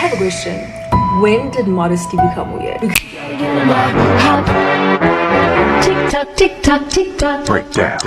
have a question. When did modesty become weird? Tick tock, tick tock, tick tock. Breakdown.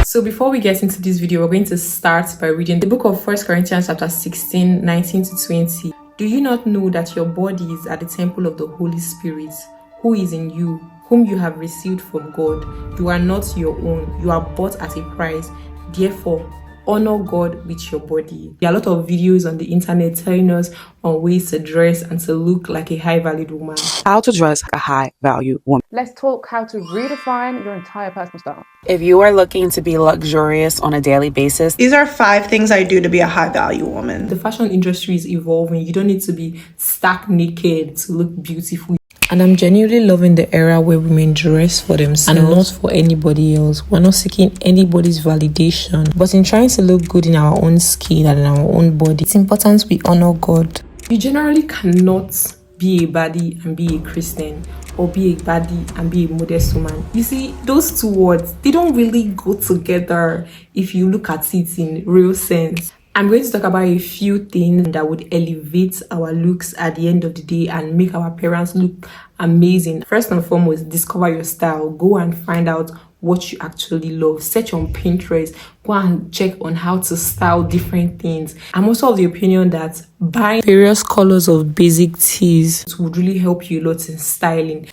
So before we get into this video, we're going to start by reading the book of 1 Corinthians chapter 16, 19 to 20. Do you not know that your bodies are the temple of the Holy Spirit, who is in you, whom you have received from God? You are not your own. You are bought at a price. Therefore, honor God with your body. There are a lot of videos on the internet telling us on ways to dress and to look like a high-valued woman. How to dress like a high-value woman. Let's talk how to redefine your entire personal style. If you are looking to be luxurious on a daily basis, these are 5 things I do to be a high-value woman. The fashion industry is evolving. You don't need to be stark naked to look beautiful. And I'm genuinely loving the era where women dress for themselves and not for anybody else. We're not seeking anybody's validation, but in trying to look good in our own skin and in our own body, it's important we honor God. You generally cannot be a baddie and be a Christian, or be a baddie and be a modest woman. You see, those two words, they don't really go together if you look at it in real sense. I'm going to talk about a few things that would elevate our looks at the end of the day and make our appearance look amazing. First and foremost, discover your style. Go and find out what you actually love. Search on Pinterest. Go and check on how to style different things. I'm also of the opinion that buying various colors of basic tees would really help you a lot in styling.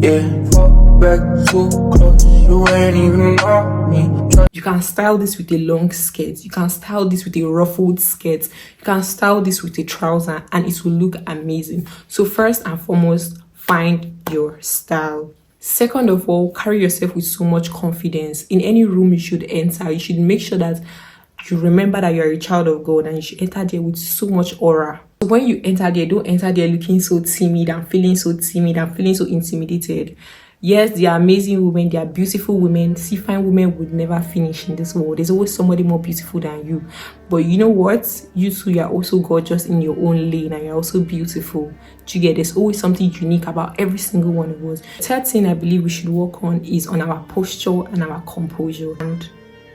Yeah, fall back too close. You ain't even know me. You can style this with a long skirt. You can style this with a ruffled skirt. You can style this with a trouser and it will look amazing. So first and foremost, find your style. Second of all, carry yourself with so much confidence. In any room you should enter, you should make sure that you remember that you're a child of God and you should enter there with so much aura. So when you enter there, don't enter there looking so timid and feeling so intimidated. Yes, they are amazing women, they are beautiful women. See, fine women would never finish in this world. There's always somebody more beautiful than you. But you know what? You too, you're also gorgeous in your own lane and you're also beautiful. Do you get? There's always something unique about every single one of us. Third thing I believe we should work on is on our posture and our composure. And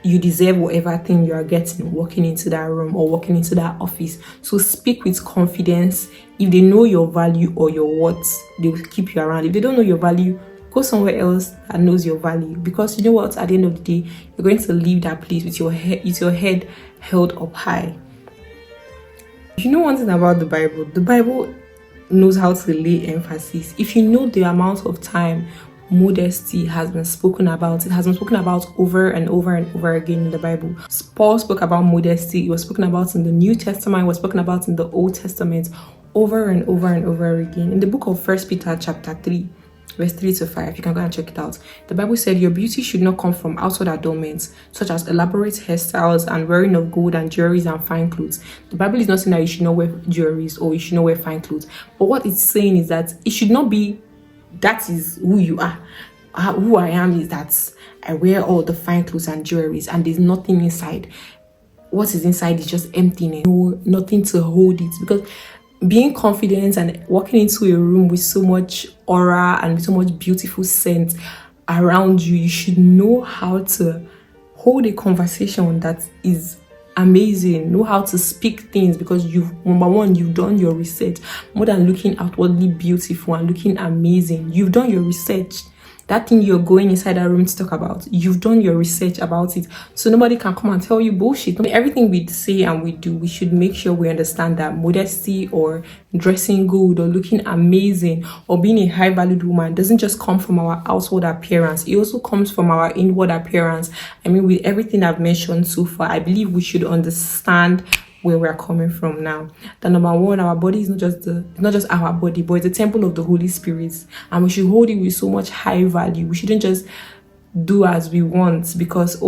you deserve whatever thing you are getting walking into that room or walking into that office. So speak with confidence. If they know your value or your worth, they will keep you around. If they don't know your value, go somewhere else that knows your value. Because you know what, at the end of the day, you're going to leave that place with your head held up high. You know one thing about the Bible knows how to lay emphasis. If you know the amount of time modesty has been spoken about, it has been spoken about over and over and over again in the Bible. Paul spoke about modesty. It was spoken about in the New Testament. It was spoken about in the Old Testament over and over and over again. In the book of 1 Peter chapter 3, verse 3 to 5, you can go and check it out. The Bible said, your beauty should not come from outward adornments, such as elaborate hairstyles and wearing of gold and jewelries and fine clothes. The Bible is not saying that you should not wear jewelries or you should not wear fine clothes. But what it's saying is that it should not be, that is who you are. Who I am is that I wear all the fine clothes and jewelries and there's nothing inside. What is inside is just emptiness. No, nothing to hold it. Because being confident and walking into a room with so much aura and so much beautiful scent around you, you should know how to hold a conversation that is amazing. Know how to speak things because number one, you've done your research. More than looking outwardly beautiful and looking amazing, you've done your research. That thing you're going inside that room to talk about, you've done your research about it. So nobody can come and tell you bullshit. Everything we say and we do, we should make sure we understand that modesty or dressing good or looking amazing or being a high-valued woman doesn't just come from our outward appearance. It also comes from our inward appearance. I mean, with everything I've mentioned so far, I believe we should understand where we're coming from now. That number one, our body is not just our body, but it's a temple of the Holy Spirit, and we should hold it with so much high value. We shouldn't just do as we want because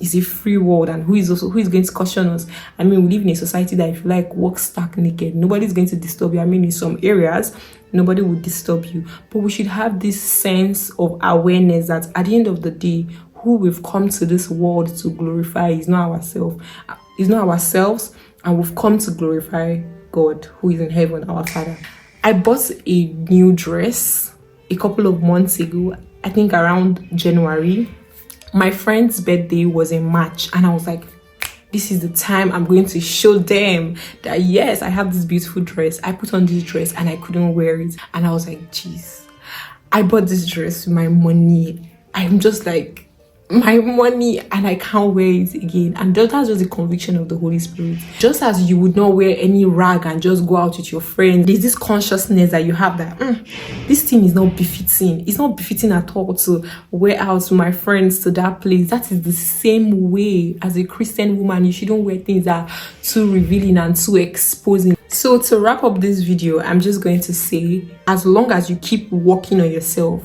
it's a free world and who is going to caution us. I mean, we live in a society that if you like walk stark naked, nobody's going to disturb you. I mean, in some areas nobody would disturb you, but we should have this sense of awareness that at the end of the day, who we've come to this world to glorify is not ourselves, and we've come to glorify God who is in heaven, our Father. I bought a new dress a couple of months ago, I think around January. My friend's birthday was in March, and I was like, this is the time I'm going to show them that yes, I have this beautiful dress. I put on this dress and I couldn't wear it, and I was like, jeez, I bought this dress with my money. I'm just like, my money, and I can't wear it again. And that's just the conviction of the Holy Spirit. Just as you would not wear any rag and just go out with your friends, there's this consciousness that you have that this thing is not befitting. It's not befitting at all to wear out with my friends to that place. That is the same way as a Christian woman. You shouldn't wear things that are too revealing and too exposing. So to wrap up this video, I'm just going to say, as long as you keep working on yourself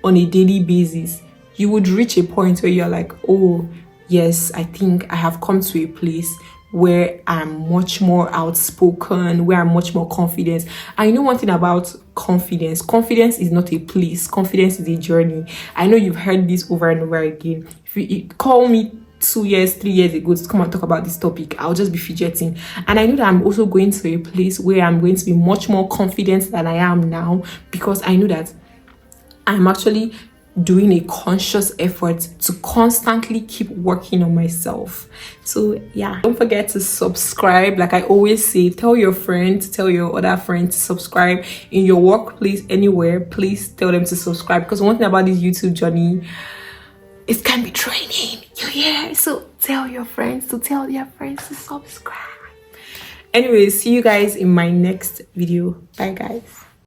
on a daily basis, you would reach a point where you're like, oh yes, I think I have come to a place where I'm much more outspoken, where I'm much more confident. I know one thing about confidence. Confidence is not a place. Confidence is a journey. I know you've heard this over and over again. If you call me 2 years, 3 years ago to come and talk about this topic, I'll just be fidgeting. And I know that I'm also going to a place where I'm going to be much more confident than I am now, because I know that I'm actually doing a conscious effort to constantly keep working on myself. So yeah, don't forget to subscribe. Like I always say, tell your friends, tell your other friends to subscribe. In your workplace, anywhere, please tell them to subscribe, because one thing about this YouTube journey, it can be draining. You hear? So tell your friends to tell their friends to subscribe. Anyway, see you guys in my next video. Bye guys.